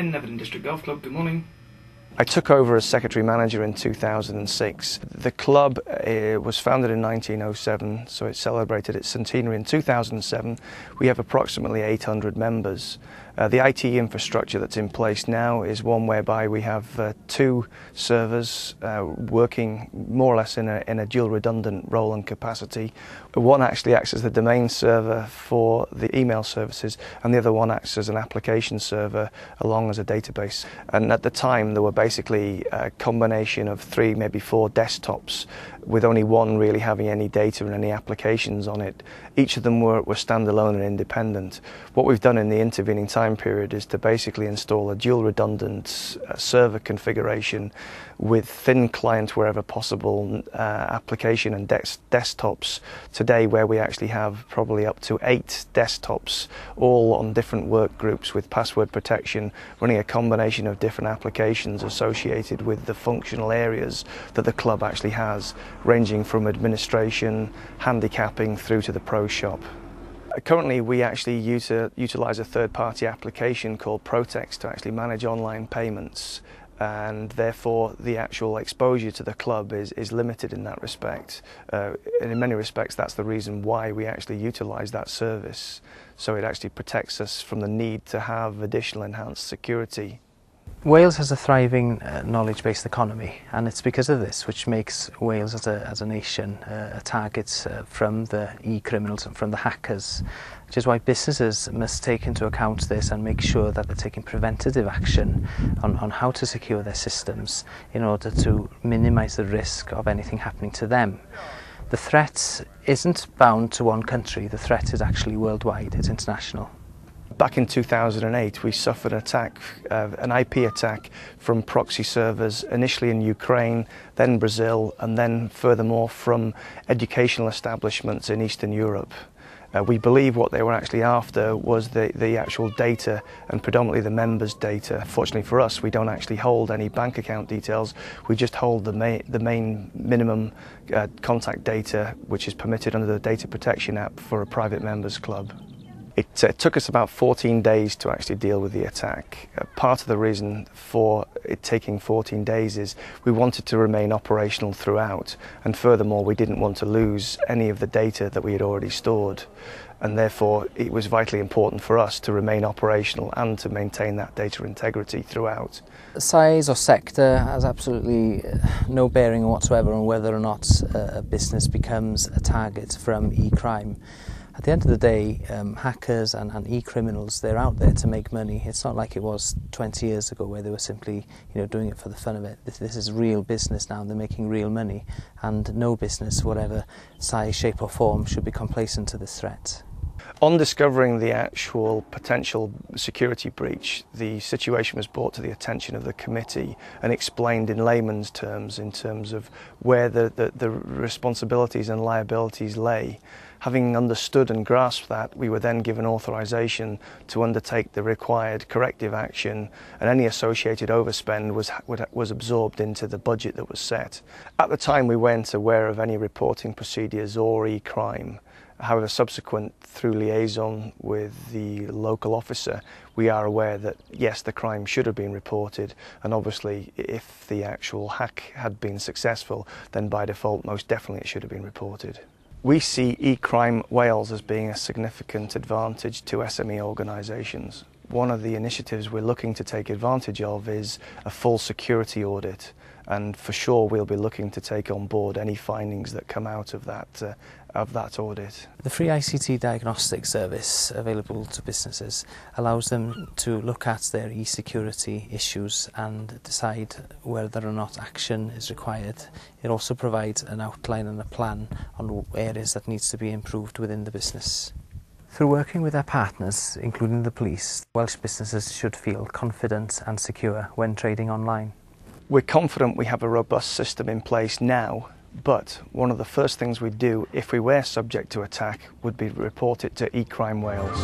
Nefyn District Golf Club. Good morning. I took over as Secretary Manager in 2006. The club was founded in 1907, so it celebrated its centenary in 2007. We have approximately 800 members. The IT infrastructure that's in place now is one whereby we have two servers working more or less in a dual redundant role and capacity. One actually acts as the domain server for the email services, and the other one acts as an application server along as a database. And at the time there were basically a combination of 3, maybe 4 desktops, with only one really having any data and any applications on it. Each of them were standalone and independent. What we've done in the intervening time period is to basically install a dual redundant server configuration with thin client wherever possible, application and desktops today, where we actually have probably up to 8 desktops, all on different work groups with password protection, running a combination of different applications associated with the functional areas that the club actually has, ranging from administration, handicapping through to the pro shop. Currently we actually utilise a third-party application called Protex to actually manage online payments, and therefore the actual exposure to the club is limited in that respect. And in many respects that's the reason why we actually utilise that service, so it actually protects us from the need to have additional enhanced security. Wales has a thriving knowledge-based economy, and it's because of this which makes Wales as a nation a target from the e-criminals and from the hackers, which is why businesses must take into account this and make sure that they're taking preventative action on how to secure their systems in order to minimise the risk of anything happening to them. The threat isn't bound to one country, the threat is actually worldwide, it's international. Back in 2008 we suffered an attack, an IP attack from proxy servers, initially in Ukraine, then Brazil, and then furthermore from educational establishments in Eastern Europe. We believe what they were actually after was the actual data, and predominantly the members' data. Fortunately for us, we don't actually hold any bank account details, we just hold the main minimum contact data which is permitted under the Data Protection Act for a private members club. It took us about 14 days to actually deal with the attack. Part of the reason for it taking 14 days is we wanted to remain operational throughout, and furthermore we didn't want to lose any of the data that we had already stored, and therefore it was vitally important for us to remain operational and to maintain that data integrity throughout. Size or sector has absolutely no bearing whatsoever on whether or not a business becomes a target from e-crime. At the end of the day, hackers and e-criminals, they're out there to make money. It's not like it was 20 years ago where they were simply doing it for the fun of it. This is real business now, and they're making real money, and no business, whatever size, shape or form, should be complacent to this threat. On discovering the actual potential security breach, the situation was brought to the attention of the committee and explained in layman's terms in terms of where the responsibilities and liabilities lay. Having understood and grasped that, we were then given authorisation to undertake the required corrective action, and any associated overspend was absorbed into the budget that was set. At the time we weren't aware of any reporting procedures or e-crime. However, subsequent through liaison with the local officer, we are aware that yes, the crime should have been reported, and obviously if the actual hack had been successful, then by default most definitely it should have been reported. We see e-crime Wales as being a significant advantage to SME organisations. One of the initiatives we're looking to take advantage of is a full security audit, and for sure we'll be looking to take on board any findings that come out of that audit. The free ICT diagnostic service available to businesses allows them to look at their e-security issues and decide whether or not action is required. It also provides an outline and a plan on areas that needs to be improved within the business. Through working with our partners, including the police, Welsh businesses should feel confident and secure when trading online. We're confident we have a robust system in place now, but one of the first things we'd do if we were subject to attack would be report it to e-crime Wales.